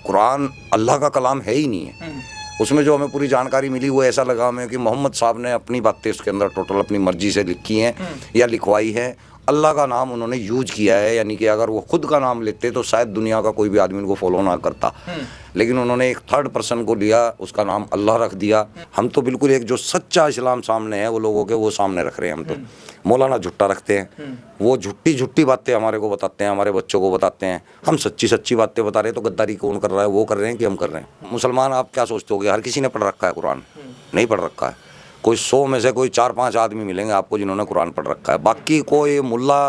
कुरान अल्लाह का कलाम है ही नहीं है। उसमें जो हमें पूरी जानकारी मिली वो ऐसा लगा हमें कि मोहम्मद साहब ने अपनी बातें उसके अंदर टोटल अपनी मर्जी से लिखी हैं या लिखवाई है। अल्लाह का नाम उन्होंने यूज किया है, यानी कि अगर वो खुद का नाम लेते तो शायद दुनिया का कोई भी आदमी उनको फॉलो ना करता, लेकिन उन्होंने एक थर्ड पर्सन को लिया, उसका नाम अल्लाह रख दिया। हम तो बिल्कुल एक जो सच्चा इस्लाम सामने है वो लोगों के वो सामने रख रहे हैं। हम तो मौलाना झुट्टा रखते हैं, वो झुट्टी बातें हमारे को बताते हैं, हमारे बच्चों को बताते हैं। हम सच्ची बातें बता रहे हैं, तो गद्दारी कौन कर रहा है? वो कर रहे हैं कि हम कर रहे हैं? मुसलमान आप क्या सोचते हो कि हर किसी ने पढ़ रखा है कुरान? नहीं पढ़ रखा है। कोई 100 में से कोई 4-5 आदमी मिलेंगे आपको जिन्होंने कुरान पढ़ रखा है। बाकी कोई मुल्ला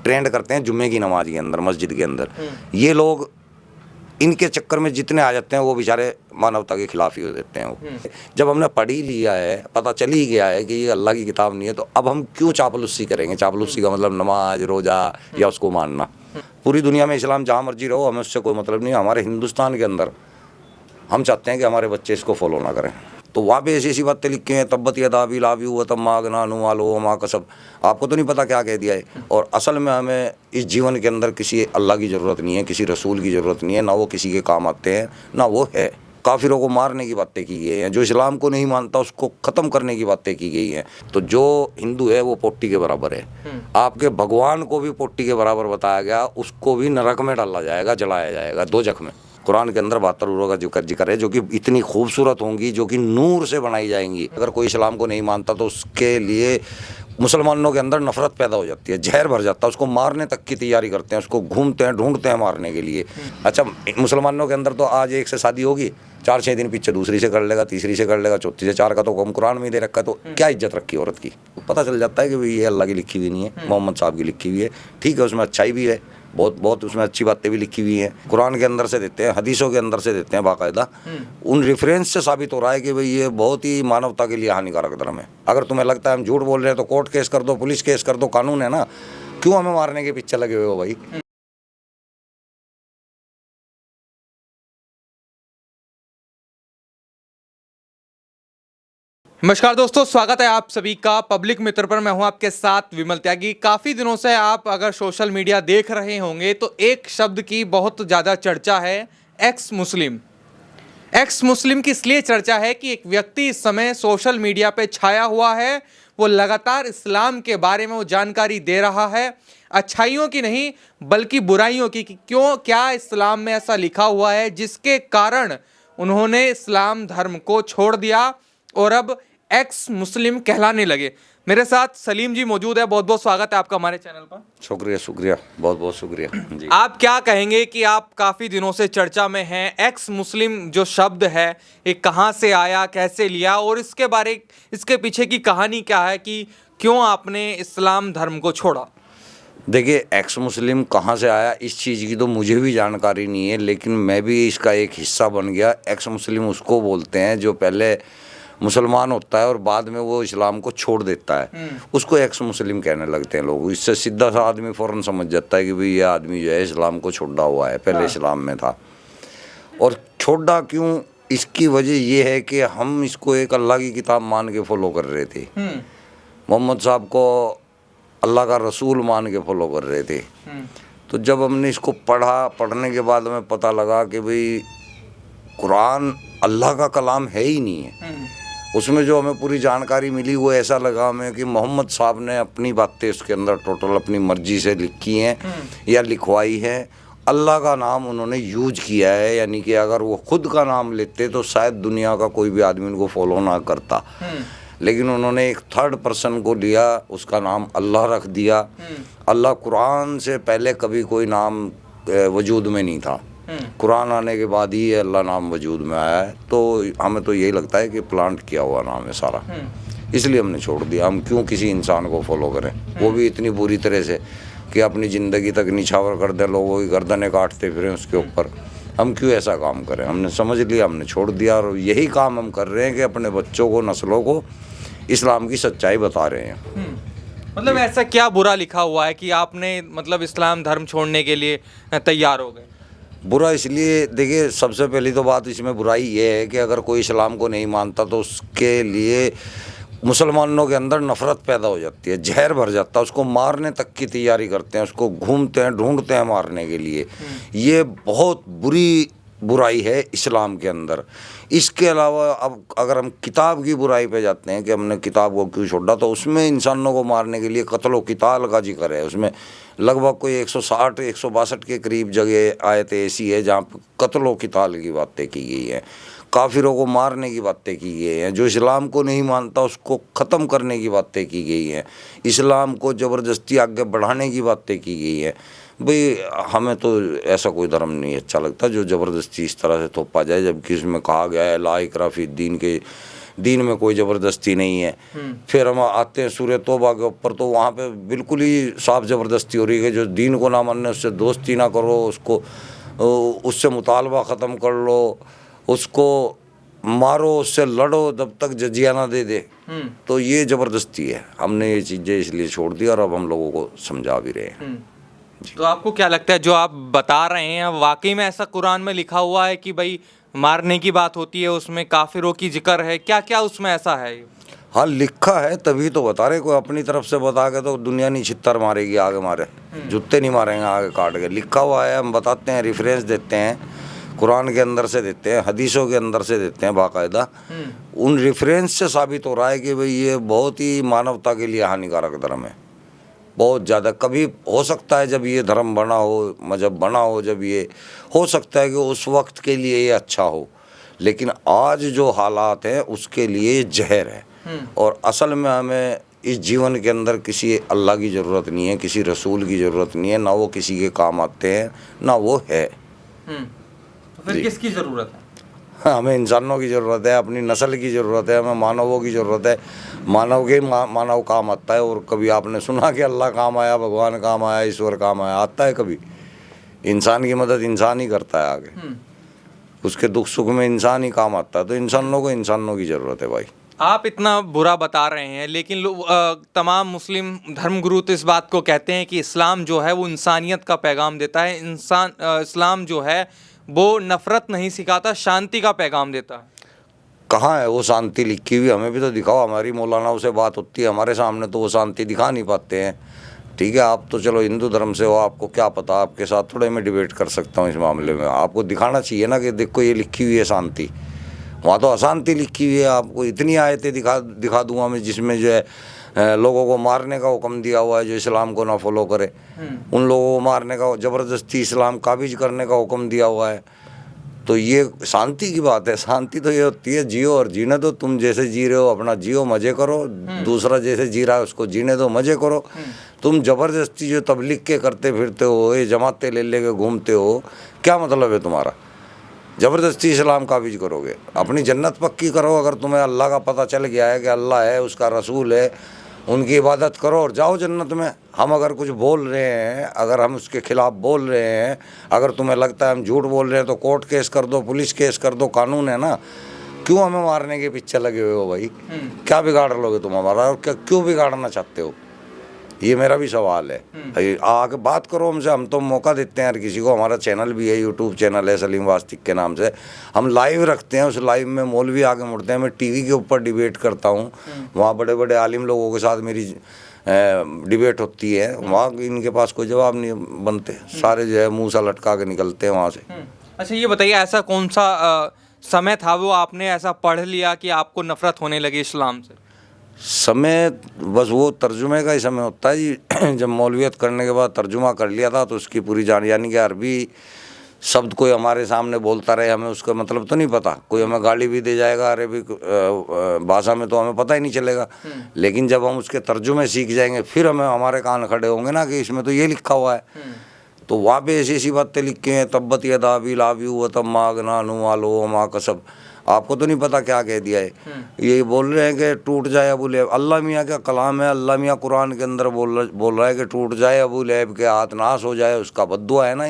ट्रेंड करते हैं जुम्मे की नमाज के अंदर, मस्जिद के अंदर। ये लोग इनके चक्कर में जितने आ जाते हैं वो बेचारे मानवता के खिलाफ ही हो देते हैं। वो जब हमने पढ़ ही लिया है, पता चल ही गया है कि ये अल्लाह की किताब नहीं है, तो अब हम क्यों चापलूसी करेंगे? चापलूसी का मतलब नमाज रोज़ा या उसको मानना। पूरी दुनिया में इस्लाम जहाँ मर्जी रहो, हमें उससे कोई मतलब नहीं। हमारे हिंदुस्तान के अंदर हम चाहते हैं कि हमारे बच्चे इसको फॉलो ना करें। तो वहाँ पे ऐसी बातें लिखी हैं, तब्बत यदा अबी लाबी व तम्मा अगना अनु मालुहु व मा कसब। आपको तो नहीं पता क्या कह दिया है। और असल में हमें इस जीवन के अंदर किसी अल्लाह की ज़रूरत नहीं है, किसी रसूल की ज़रूरत नहीं है, ना वो किसी के काम आते हैं ना वो है। काफिरों को मारने की बातें की गई हैं, जो इस्लाम को नहीं मानता उसको ख़त्म करने की बातें की गई हैं। तो जो हिंदू है वो पोट्टी के बराबर है। आपके भगवान को भी पोट्टी के बराबर बताया गया, उसको भी नरक में डाला जाएगा, जलाया जाएगा, दोजख में। कुरान के अंदर 72 रूहों का जिक्र है, जो कि इतनी खूबसूरत होंगी, जो कि नूर से बनाई जाएंगी। अगर कोई इस्लाम को नहीं मानता तो उसके लिए मुसलमानों के अंदर नफरत पैदा हो जाती है, जहर भर जाता है, उसको मारने तक की तैयारी करते हैं, उसको घूमते हैं, ढूंढते हैं मारने के लिए। अच्छा, मुसलमानों के अंदर तो आज एक से शादी होगी, 4-6 दिन पीछे दूसरी से कर लेगा, तीसरी से कर लेगा, चौथी से 4 का तो हम कुरान में ही दे रखा है। तो क्या इज्जत रखी औरत की? पता चल जाता है कि भाई ये अल्लाह की लिखी हुई नहीं है, मोहम्मद साहब की लिखी हुई है। ठीक है, उसमें अच्छाई भी है, बहुत उसमें अच्छी बातें भी लिखी हुई हैं। कुरान के अंदर से देते हैं, हदीसों के अंदर से देते हैं बाकायदा। उन रेफरेंस से साबित हो रहा है कि भाई ये बहुत ही मानवता के लिए हानिकारक धर्म है। अगर तुम्हें लगता है हम झूठ बोल रहे हैं तो कोर्ट केस कर दो, पुलिस केस कर दो, कानून है ना। क्यों हमें मारने के पीछे लगे हुए हो भाई? नमस्कार दोस्तों, स्वागत है आप सभी का पब्लिक मित्र पर। मैं हूं आपके साथ विमल त्यागी। काफ़ी दिनों से आप अगर सोशल मीडिया देख रहे होंगे तो एक शब्द की बहुत ज़्यादा चर्चा है, एक्स मुस्लिम। एक्स मुस्लिम की इसलिए चर्चा है कि एक व्यक्ति इस समय सोशल मीडिया पे छाया हुआ है। वो लगातार इस्लाम के बारे में वो जानकारी दे रहा है, अच्छाइयों की नहीं बल्कि बुराइयों की, कि क्यों क्या इस्लाम में ऐसा लिखा हुआ है जिसके कारण उन्होंने इस्लाम धर्म को छोड़ दिया और अब एक्स मुस्लिम कहलाने लगे। मेरे साथ सलीम जी मौजूद है। बहुत बहुत स्वागत है आपका हमारे चैनल पर। शुक्रिया, बहुत शुक्रिया जी। आप क्या कहेंगे कि आप काफ़ी दिनों से चर्चा में हैं, एक्स मुस्लिम जो शब्द है ये कहाँ से आया, कैसे लिया, और इसके पीछे की कहानी क्या है कि क्यों आपने इस्लाम धर्म को छोड़ा? देखिए, एक्स मुस्लिम कहाँ से आया इस चीज़ की तो मुझे भी जानकारी नहीं है, लेकिन मैं भी इसका एक हिस्सा बन गया। एक्स मुस्लिम उसको बोलते हैं जो पहले मुसलमान होता है और बाद में वो इस्लाम को छोड़ देता है, उसको एक्स मुस्लिम कहने लगते हैं लोग। इससे सीधा सा आदमी फ़ौरन समझ जाता है कि भाई ये आदमी जो है इस्लाम को छोड़ा हुआ है, पहले इस्लाम में था। और छोड़ा क्यों? इसकी वजह ये है कि हम इसको एक अल्लाह की किताब मान के फॉलो कर रहे थे, मोहम्मद साहब को अल्लाह का रसूल मान के फॉलो कर रहे थे। तो जब हमने इसको पढ़ने के बाद हमें पता लगा कि भाई कुरान अल्लाह का कलाम है ही नहीं है। उसमें जो हमें पूरी जानकारी मिली वो ऐसा लगा हमें कि मोहम्मद साहब ने अपनी बातें उसके अंदर टोटल अपनी मर्जी से लिखी हैं या लिखवाई है। अल्लाह का नाम उन्होंने यूज किया है, यानी कि अगर वो खुद का नाम लेते तो शायद दुनिया का कोई भी आदमी उनको फॉलो ना करता, लेकिन उन्होंने एक थर्ड पर्सन को लिया, उसका नाम अल्लाह रख दिया। अल्लाह कुरान से पहले कभी कोई नाम वजूद में नहीं था, कुरान आने के बाद ही अल्लाह नाम वजूद में आया है। तो हमें तो यही लगता है कि प्लांट किया हुआ नाम है सारा, इसलिए हमने छोड़ दिया। हम क्यों किसी इंसान को फॉलो करें, वो भी इतनी बुरी तरह से कि अपनी ज़िंदगी तक निछावर कर दे, लोगों की गर्दनें काटते फिरें उसके ऊपर। हम क्यों ऐसा काम करें? हमने समझ लिया, हमने छोड़ दिया, और यही काम हम कर रहे हैं कि अपने बच्चों को, नस्लों को इस्लाम की सच्चाई बता रहे हैं। मतलब ऐसा क्या बुरा लिखा हुआ है कि आपने मतलब इस्लाम धर्म छोड़ने के लिए तैयार हो गए? बुरा इसलिए, देखिए, सबसे पहली तो बात इसमें बुराई ये है कि अगर कोई इस्लाम को नहीं मानता तो उसके लिए मुसलमानों के अंदर नफरत पैदा हो जाती है, जहर भर जाता है, उसको मारने तक की तैयारी करते हैं, उसको घूमते हैं, ढूंढते हैं मारने के लिए। ये बहुत बुरी बुराई है इस्लाम के अंदर। इसके अलावा अब अगर हम किताब की बुराई पे जाते हैं कि हमने किताब को क्यों छोड़ा, तो उसमें इंसानों को मारने के लिए कत्ल व किताल का जिक्र है। उसमें लगभग कोई 160 162 के करीब जगह आयतें ऐसी है जहाँ पर कत्ल व किताल की बातें की गई हैं, काफिरों को मारने की बातें की गई हैं, जो इस्लाम को नहीं मानता उसको ख़त्म करने की बातें की गई हैं, इस्लाम को ज़बरदस्ती आगे बढ़ाने की बातें की गई हैं। भाई हमें तो ऐसा कोई धर्म नहीं अच्छा लगता जो ज़बरदस्ती इस तरह से थोपा जाए, जबकि इसमें कहा गया है ला इकराह फी दीन, के दीन में कोई ज़बरदस्ती नहीं है। फिर हम आते हैं सूरह तौबा के ऊपर, तो वहाँ पे बिल्कुल ही साफ ज़बरदस्ती हो रही है, जो दीन को ना मानने उससे दोस्ती ना करो, उसको उससे मुतालबा ख़त्म कर लो, उसको मारो, उससे लड़ो जब तक जजिया ना दे दे। तो ये ज़बरदस्ती है। हमने ये चीज़ें इसलिए छोड़ दी और अब हम लोगों को समझा भी रहे हैं। तो आपको क्या लगता है जो आप बता रहे हैं वाकई में ऐसा कुरान में लिखा हुआ है कि भाई मारने की बात होती है, उसमें काफिरों की जिक्र है, क्या क्या उसमें ऐसा है? हाँ लिखा है, तभी तो बता रहे। कोई अपनी तरफ से बता के तो दुनिया नहीं छित्तर मारेगी आगे मारे, जूते नहीं मारेंगे आगे काट के। लिखा हुआ है, हम बताते हैं, रेफरेंस देते हैं, कुरान के अंदर से देते हैं, हदीसों के अंदर से देते हैं बाकायदा। उन रेफरेंस से साबित हो रहा है कि भाई ये बहुत ही मानवता के लिए हानिकारक धर्म है, बहुत ज़्यादा। कभी हो सकता है जब ये धर्म बना हो, मजहब बना हो, जब ये हो सकता है कि उस वक्त के लिए ये अच्छा हो, लेकिन आज जो हालात हैं उसके लिए ये जहर है। और असल में हमें इस जीवन के अंदर किसी अल्लाह की ज़रूरत नहीं है, किसी रसूल की ज़रूरत नहीं है, ना वो किसी के काम आते हैं ना वो है। तो फिर किसकी ज़रूरत है? हमें इंसानों की ज़रूरत है, अपनी नस्ल की ज़रूरत है, हमें मानवों की ज़रूरत है। मानव के मानव काम आता है। और कभी आपने सुना कि अल्लाह काम आया, भगवान काम आया, ईश्वर काम आया? आता है कभी? इंसान की मदद इंसान ही करता है आगे, उसके दुख सुख में इंसान ही काम आता है। तो इंसानों को इंसानों की ज़रूरत है भाई। आप इतना बुरा बता रहे हैं, लेकिन तमाम मुस्लिम धर्मगुरु तो इस बात को कहते हैं कि इस्लाम जो है वो इंसानियत का पैगाम देता है। इस्लाम जो है वो नफ़रत नहीं सिखाता, शांति का पैगाम देता है। कहाँ है वो शांति लिखी हुई? हमें भी तो दिखाओ। हमारी मौलाना से बात होती है हमारे सामने तो वो शांति दिखा नहीं पाते हैं। ठीक है, आप तो चलो हिंदू धर्म से हो, आपको क्या पता, आपके साथ थोड़े मैं डिबेट कर सकता हूँ इस मामले में। आपको दिखाना चाहिए ना कि देखो ये लिखी हुई है शांति, वहाँ तो अशांति लिखी हुई है। आपको इतनी आयतें दिखा दूंगा मैं जिसमें जो है लोगों को मारने का हुक्म दिया हुआ है जो इस्लाम को ना फॉलो करे, उन लोगों को मारने का, ज़बरदस्ती इस्लाम काबिज करने का हुक्म दिया हुआ है। तो ये शांति की बात है। शांति तो ये होती है जियो और जीने दो। तुम जैसे जी रहे हो अपना जियो, मज़े करो, दूसरा जैसे जी रहा है उसको जीने दो, मज़े करो। तुम ज़बरदस्ती जो तबलीग के करते फिरते हो, ये जमातें ले लेके घूमते हो, क्या मतलब है तुम्हारा? ज़बरदस्ती इस्लाम काबिज करोगे, अपनी जन्नत पक्की करो। अगर तुम्हें अल्लाह का पता चल गया है कि अल्लाह है, उसका रसूल है, उनकी इबादत करो और जाओ जन्नत में। हम अगर कुछ बोल रहे हैं, अगर हम उसके ख़िलाफ़ बोल रहे हैं, अगर तुम्हें लगता है हम झूठ बोल रहे हैं तो कोर्ट केस कर दो, पुलिस केस कर दो, कानून है ना। क्यों हमें मारने के पीछे लगे हुए हो भाई? क्या बिगाड़ लोगे तुम हमारा, और क्यों बिगाड़ना चाहते हो? ये मेरा भी सवाल है। आके बात करो हमसे, हम तो मौका देते हैं हर किसी को। हमारा चैनल भी है, यूट्यूब चैनल है सलीम वास्तिक के नाम से। हम लाइव रखते हैं, उस लाइव में मौलवी आगे मुड़ते हैं। मैं टीवी के ऊपर डिबेट करता हूँ, वहाँ बड़े बड़े आलिम लोगों के साथ मेरी डिबेट होती है। वहाँ इनके पास कोई जवाब नहीं बनते, सारे जो है मुँह सा लटका के निकलते हैं वहाँ से। अच्छा ये बताइए, ऐसा कौन सा समय था वो आपने ऐसा पढ़ लिया कि आपको नफ़रत होने लगी इस्लाम से? समय बस वो तर्जुमे का ही समय होता है जी। जब मौलवियत करने के बाद तर्जुमा कर लिया था तो उसकी पूरी जान, यानी कि अरबी शब्द कोई हमारे सामने बोलता रहे, हमें उसका मतलब तो नहीं पता। कोई हमें गाली भी दे जाएगा अरबी भाषा में तो हमें पता ही नहीं चलेगा। लेकिन जब हम उसके तर्जुमे सीख जाएंगे फिर हमारे कान खड़े होंगे ना कि इसमें तो ये लिखा हुआ है। तो वहाँ पे ऐसी ऐसी बातें लिखी हैं, तब्बत यदा अबी लाबी व तब मागना नु वालो मा कसब। आपको तो नहीं पता क्या कह दिया है। ये बोल रहे हैं कि टूट जाए अबू लहब। अल्लाह मियाँ का कलाम है, अल्लाह मियाँ कुरान के अंदर बोल रहा है कि टूट जाए अबू लहब के हाथ, नाश हो जाए उसका। बद्दुआ है ना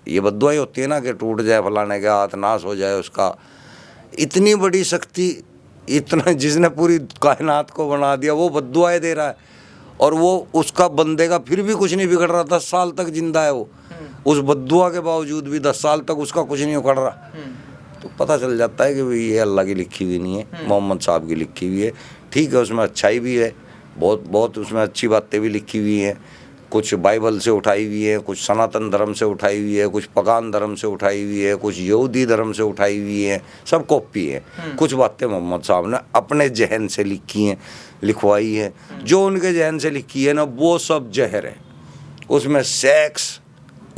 ये बद्दुआ ही होती है ना कि टूट जाए फलाने के हाथ, नाश हो जाए उसका। इतनी बड़ी शक्ति, इतना जिसने पूरी कायनात को बना दिया, वो बद्दुआएं दे रहा है। और वो उसका बंदे का फिर भी कुछ नहीं बिगड़ रहा। 10 साल तक जिंदा है वो, उस बद्दुआ के बावजूद भी 10 साल तक उसका कुछ नहीं उखड़ रहा। तो पता चल जाता है कि भाई ये अल्लाह की लिखी हुई नहीं है, मोहम्मद साहब की लिखी हुई है। ठीक है, उसमें अच्छाई भी है, बहुत बहुत उसमें अच्छी बातें भी लिखी हुई हैं, कुछ बाइबल से उठाई हुई है, कुछ सनातन धर्म से उठाई हुई है, कुछ पगान धर्म से उठाई हुई है, कुछ यहूदी धर्म से उठाई हुई है, सब कॉपी है। कुछ बातें मोहम्मद साहब ने अपने जहन से लिखी हैं, लिखवाई है। जो उनके जहन से लिखी है ना, वो सब जहर है। उसमें सेक्स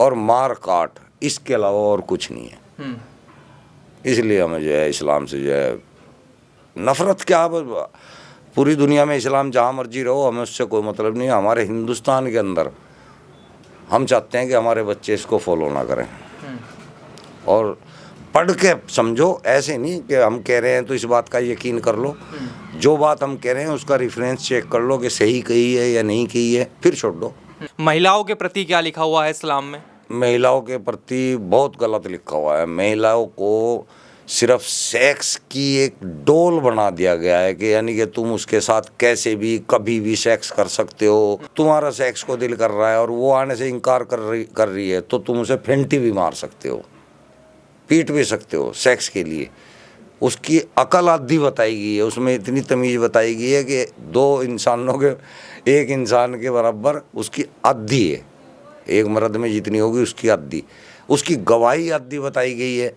और मार काट, इसके अलावा और कुछ नहीं है। इसलिए हमें जो है इस्लाम से जो है नफरत, क्या पूरी दुनिया में इस्लाम जहाँ मर्जी रहो, हमें उससे कोई मतलब नहीं है। हमारे हिंदुस्तान के अंदर हम चाहते हैं कि हमारे बच्चे इसको फॉलो ना करें, और पढ़ के समझो। ऐसे नहीं कि हम कह रहे हैं तो इस बात का यकीन कर लो, जो बात हम कह रहे हैं उसका रेफरेंस चेक कर लो कि सही कही है या नहीं कही है, फिर छोड़ दो। महिलाओं के प्रति क्या लिखा हुआ है इस्लाम में? महिलाओं के प्रति बहुत गलत लिखा हुआ है। महिलाओं को सिर्फ सेक्स की एक डोल बना दिया गया है कि यानी कि तुम उसके साथ कैसे भी कभी भी सेक्स कर सकते हो। तुम्हारा सेक्स को दिल कर रहा है और वो आने से इनकार कर रही है तो तुम उसे फेंटी भी मार सकते हो, पीट भी सकते हो सेक्स के लिए। उसकी अकल आधी बताई गई है, उसमें इतनी तमीज़ बताई गई है कि दो इंसानों के, एक इंसान के बराबर उसकी आधी है। एक मर्द में जितनी होगी उसकी आधी, उसकी गवाही आधी बताई गई है।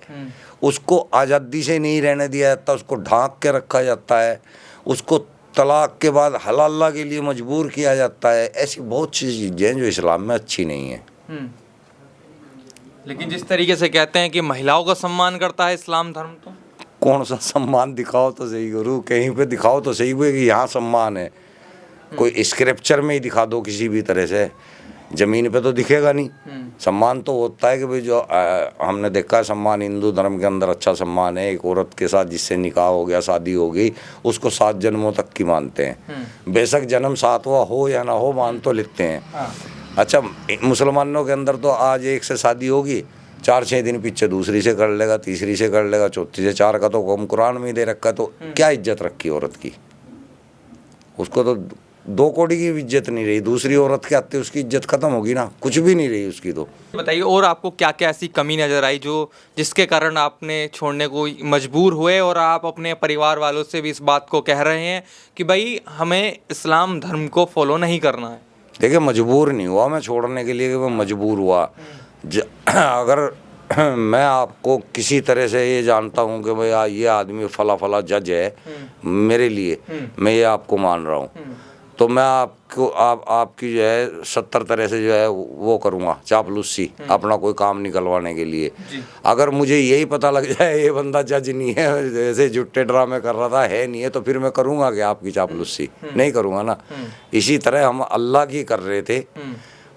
उसको आज़ादी से नहीं रहने दिया जाता, उसको ढांक के रखा जाता है, उसको तलाक के बाद हलाला के लिए मजबूर किया जाता है। ऐसी बहुत सी चीज़ें हैं जो इस्लाम में अच्छी नहीं है। लेकिन जिस तरीके से कहते हैं कि महिलाओं का सम्मान करता है इस्लाम धर्म, तो कौन सा सम्मान? दिखाओ तो सही गुरु, कहीं पे दिखाओ तो सही हुए कि यहाँ सम्मान है। कोई स्क्रिप्चर में ही दिखा दो किसी भी तरह से, ज़मीन पे तो दिखेगा नहीं। सम्मान तो होता है कि भाई जो हमने देखा है सम्मान हिंदू धर्म के अंदर अच्छा सम्मान है। एक औरत के साथ जिससे निकाह हो गया, शादी हो गई, उसको 7 जन्मों तक की मानते हैं। बेशक जन्म 7वां हो या ना हो, मान तो लेते हैं। अच्छा, मुसलमानों के अंदर तो आज एक से शादी होगी, 4-6 दिन पीछे दूसरी से कर लेगा, तीसरी से कर लेगा, चौथी से 4 का तो हुक्म कुरान में ही दे रखा है। तो क्या इज्जत रखी औरत की? उसको तो 2 कौड़ी की इज्जत नहीं रही। दूसरी औरत के आते उसकी इज्जत खत्म होगी ना, कुछ भी नहीं रही उसकी। तो बताइए, और आपको क्या क्या ऐसी कमी नज़र आई जो जिसके कारण आपने छोड़ने को मजबूर हुए, और आप अपने परिवार वालों से भी इस बात को कह रहे हैं कि भाई हमें इस्लाम धर्म को फॉलो नहीं करना है? देखिए, मजबूर नहीं हुआ मैं छोड़ने के लिए कि मैं मजबूर हुआ। अगर मैं आपको किसी तरह से ये जानता हूँ कि भाई ये आदमी फला जज है मेरे लिए, मैं ये आपको मान रहा हूँ, तो मैं आपको आपकी जो है 70 तरह से जो है वो करूँगा चापलूसी, अपना कोई काम निकलवाने के लिए। अगर मुझे यही पता लग जाए ये बंदा जज नहीं है, जैसे झूठे ड्रामे कर रहा था, है नहीं है, तो फिर मैं करूँगा कि आपकी चापलूसी नहीं करूँगा ना। इसी तरह हम अल्लाह की कर रहे थे,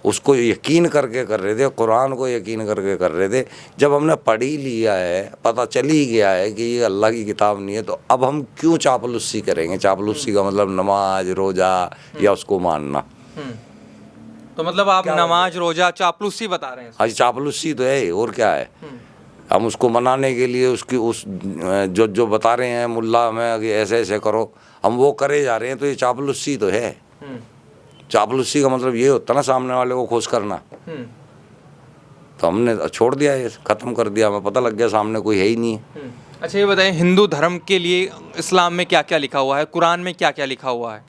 उसको यकीन करके कर रहे थे, कुरान को यकीन करके कर रहे थे। जब हमने पढ़ ही लिया है, पता चल ही गया है कि ये अल्लाह की किताब नहीं है, तो अब हम क्यों चापलूसी करेंगे? चापलूसी का मतलब नमाज रोज़ा या उसको मानना। तो मतलब आप नमाज रोज़ा चापलूसी बता रहे हैं? हाँ, चापलूसी तो है, और क्या है। हम उसको मनाने के लिए उसकी उस जो बता रहे हैं मुल्ला हमें कि ऐसे ऐसे करो, हम वो करे जा रहे हैं, तो ये चापलूसी तो है। चापलूसी का मतलब ये होता ना सामने वाले को खुश करना। तो हमने छोड़ दिया, ये ख़त्म कर दिया, हमें पता लग गया सामने कोई है ही नहीं है। अच्छा, ये बताइए, हिंदू धर्म के लिए इस्लाम में क्या क्या लिखा हुआ है, कुरान में क्या क्या लिखा हुआ है?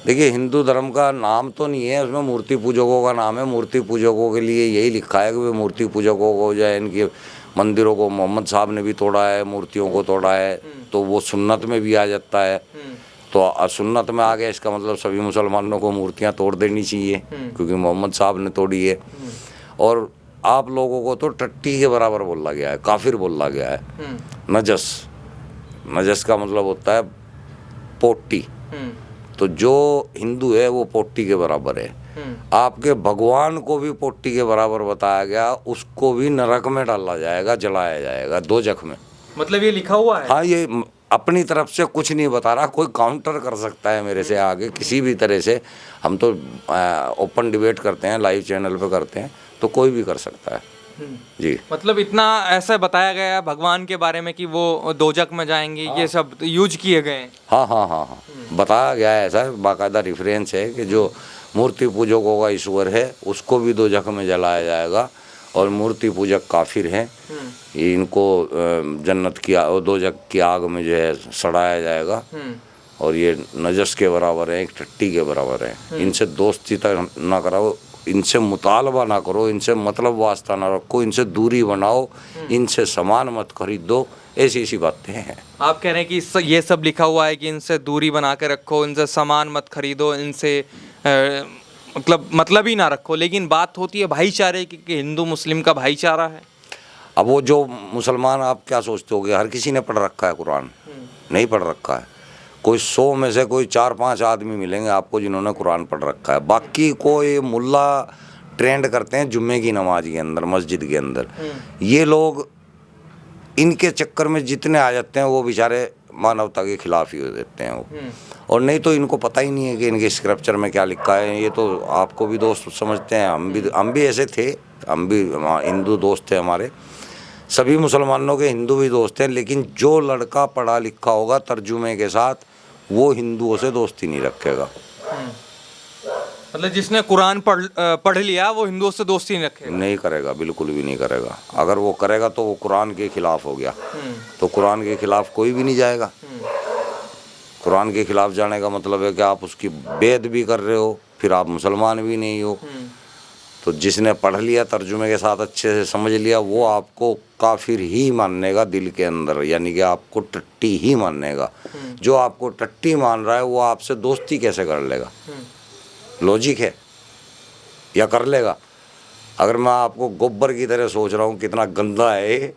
देखिए, हिंदू धर्म का नाम तो नहीं है, उसमें मूर्ति पूजकों का नाम है। मूर्ति पूजकों के लिए यही लिखा है कि वे मूर्ति पूजकों को जो है, इनके मंदिरों को मोहम्मद साहब ने भी तोड़ा है, मूर्तियों को तोड़ा है, तो वो सुन्नत में भी आ जाता है। तो सुन्नत में आ गया, इसका मतलब सभी मुसलमानों को मूर्तियां तोड़ देनी चाहिए, क्योंकि मोहम्मद साहब ने तोड़ी है। और आप लोगों को तो टट्टी के बराबर बोला गया है, काफिर बोला गया है। नजस का मतलब होता है पोटी। तो जो हिंदू है वो पोटी के बराबर है। आपके भगवान को भी पोटी के बराबर बताया गया, उसको भी नरक में डाला जाएगा, जलाया जाएगा, दोजख में। मतलब ये लिखा हुआ है? हाँ, ये अपनी तरफ से कुछ नहीं बता रहा, कोई काउंटर कर सकता है मेरे से आगे किसी भी तरह से। हम तो ओपन डिबेट करते हैं, लाइव चैनल पे करते हैं, तो कोई भी कर सकता है। जी, मतलब इतना ऐसा बताया गया है भगवान के बारे में कि वो दोजख में जाएंगे। हाँ। ये सब यूज किए गए हैं। हाँ, बताया गया है, ऐसा बाकायदा रेफरेंस है कि जो मूर्ति पूजकों का ईश्वर है उसको भी दोजख में जलाया जाएगा, और मूर्ति पूजक काफिर हैं, इनको जन्नत की दोजख की आग में जो है सड़ाया जाएगा। और ये नजस के बराबर है, एक टट्टी के बराबर है। इनसे दोस्ती तक ना कराओ, इनसे मुतालबा ना करो, इनसे मतलब वास्ता ना रखो, इनसे दूरी बनाओ, इनसे सामान मत खरीदो, ऐसी ऐसी बातें हैं। आप कह रहे हैं कि ये सब लिखा हुआ है कि इनसे दूरी बना के रखो, इनसे सामान मत खरीदो, इनसे मतलब ही ना रखो, लेकिन बात होती है भाईचारे की कि हिंदू मुस्लिम का भाईचारा है। अब वो जो मुसलमान, आप क्या सोचते होगे हर किसी ने पढ़ रखा है कुरान? नहीं पढ़ रखा है। कोई 100 में से कोई 4-5 आदमी मिलेंगे आपको जिन्होंने कुरान पढ़ रखा है। बाकी को ये मुल्ला ट्रेंड करते हैं जुम्मे की नमाज के अंदर, मस्जिद के अंदर। ये लोग इनके चक्कर में जितने आ जाते हैं वो बेचारे मानवता के खिलाफ ही हो देते हैं वो। और नहीं तो इनको पता ही नहीं है कि इनके स्क्रिप्चर में क्या लिखा है। ये तो आपको भी दोस्त समझते हैं, हम भी ऐसे थे, हम भी हिंदू दोस्त थे हमारे, सभी मुसलमानों के हिंदू भी दोस्त हैं। लेकिन जो लड़का पढ़ा लिखा होगा तर्जुमे के साथ, वो हिंदुओं से दोस्ती नहीं रखेगा। मतलब जिसने कुरान पढ़ लिया वो हिंदुओं से दोस्ती नहीं रखेगा? नहीं करेगा, बिल्कुल भी नहीं करेगा। अगर वो करेगा तो वो कुरान के खिलाफ हो गया। तो कुरान के खिलाफ कोई भी नहीं जाएगा। कुरान के खिलाफ जाने का मतलब है कि आप उसकी बेद भी कर रहे हो, फिर आप मुसलमान भी नहीं हो। तो जिसने पढ़ लिया तर्जुमे के साथ, अच्छे से समझ लिया, वो आपको काफिर ही मानेगा दिल के अंदर, यानी कि आपको टट्टी ही मानेगा। जो आपको टट्टी मान रहा है वो आपसे दोस्ती कैसे कर लेगा? लॉजिक है? या कर लेगा? अगर मैं आपको गोबर की तरह सोच रहा हूँ कितना गंदा है,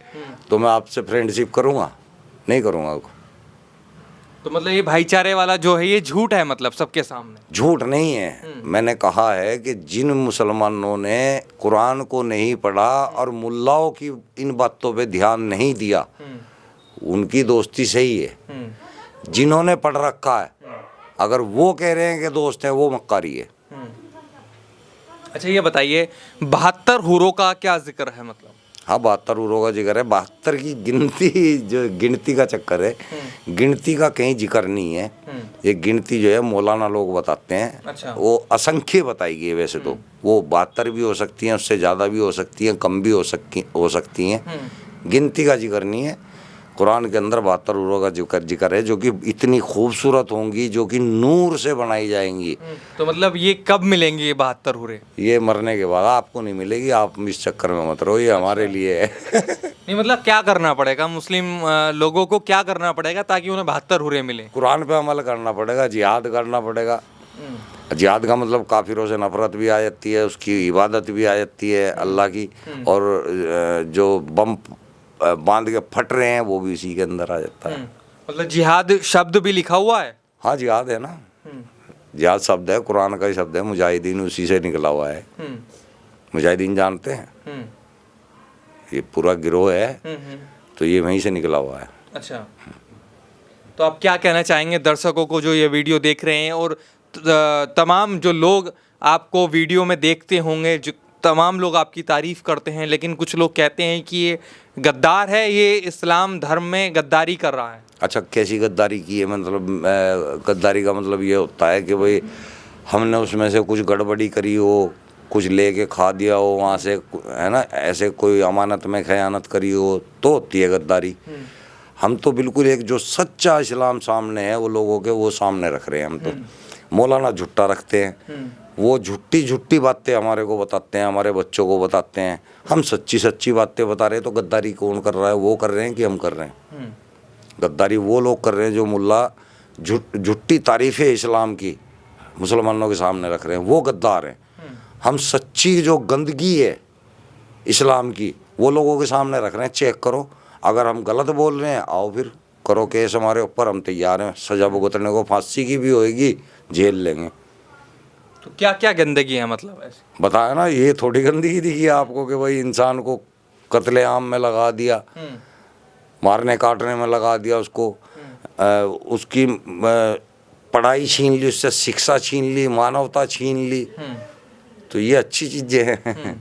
तो मैं आपसे फ्रेंडशिप करूँगा? नहीं करूँगा। तो मतलब ये भाईचारे वाला जो है ये झूठ है, मतलब सबके सामने झूठ नहीं है। मैंने कहा है कि जिन मुसलमानों ने कुरान को नहीं पढ़ा और मुल्लाओं की इन बातों पे ध्यान नहीं दिया, उनकी दोस्ती सही है। जिन्होंने पढ़ रखा है, अगर वो कह रहे हैं कि दोस्त हैं, वो मक्कारी है। अच्छा ये बताइए 72 हुरों का क्या जिक्र है? मतलब हाँ, 72 हुरों का जिक्र है। 72 की गिनती, जो गिनती का चक्कर है, गिनती का कहीं जिक्र नहीं है। ये गिनती जो है मौलाना लोग बताते हैं। अच्छा। वो असंख्य बताई गई है। वैसे तो वो 72 भी हो सकती हैं, उससे ज़्यादा भी हो सकती हैं, कम भी हो सकती हैं। गिनती का जिक्र नहीं है। कुरान के अंदर 72 हुरों का जिक्र है, जो कि इतनी खूबसूरत होंगी, जो कि नूर से बनाई जाएंगी। तो मतलब ये कब मिलेंगे ये 72 हुरे? ये मरने के बाद आपको नहीं मिलेगी। आप इस चक्कर में मत रहो, ये हमारे लिए है। नहीं मतलब क्या करना पड़ेगा मुस्लिम लोगों को, क्या करना पड़ेगा ताकि उन्हें 72 हुरे मिले? कुरान पे अमल करना पड़ेगा, जिहाद करना पड़ेगा। जिहाद का मतलब काफिरों से नफरत भी आ जाती है, उसकी इबादत भी आ जाती है अल्लाह की, और जो बम बांध के फट रहे हैं वो भी इसी के अंदर आ जाता है। मतलब जिहाद शब्द भी लिखा हुआ है? हाँ, जिहाद है ना। जिहाद शब्द है, कुरान का ही शब्द है। मुजाहिदीन उसी से निकला हुआ है। मुजाहिदीन जानते हैं? ये पूरा गिरोह है, तो ये वहीं से निकला हुआ है। अच्छा, तो आप क्या कहना चाहेंगे दर्शकों को जो ये वीडियो देख रहे हैं, और तमाम जो लोग आपको वीडियो में देखते होंगे, जो तमाम लोग आपकी तारीफ करते हैं, लेकिन कुछ लोग कहते हैं कि ये गद्दार है, ये इस्लाम धर्म में गद्दारी कर रहा है? अच्छा, कैसी गद्दारी की है? मतलब गद्दारी का मतलब ये होता है कि भाई हमने उसमें से कुछ गड़बड़ी करी हो, कुछ लेके खा दिया हो वहाँ से, है ना, ऐसे कोई अमानत में खयानत करी हो, तो होती है गद्दारी। हम तो बिल्कुल एक जो सच्चा इस्लाम सामने है वो लोगों के, वो सामने रख रहे हैं हम तो। मौलाना झुट्टा रखते हैं, वो झुट्टी बातें हमारे को बताते हैं, हमारे बच्चों को बताते हैं। हम सच्ची बातें बता रहे हैं, तो गद्दारी कौन कर रहा है? वो कर रहे हैं कि हम कर रहे हैं? गद्दारी वो लोग कर रहे हैं जो मुल्ला झुट्टी तारीफ़ें इस्लाम की मुसलमानों के सामने रख रहे हैं, वो गद्दार हैं। हम सच्ची जो गंदगी है इस्लाम की, वो लोगों के सामने रख रहे हैं। चेक करो, अगर हम गलत बोल रहे हैं, आओ फिर करो केस हमारे ऊपर, हम तैयार हैं। सजा भुगतने को, फांसी की भी होएगी, जेल लेंगे। तो क्या क्या गंदगी है मतलब ऐसे? बताया ना, ये थोड़ी गंदगी दिखी आपको कि भाई इंसान को कत्लेआम में लगा दिया, मारने काटने में लगा दिया उसको, उसकी पढ़ाई छीन ली, उससे शिक्षा छीन ली, मानवता छीन ली। तो ये अच्छी चीज़ें हैं।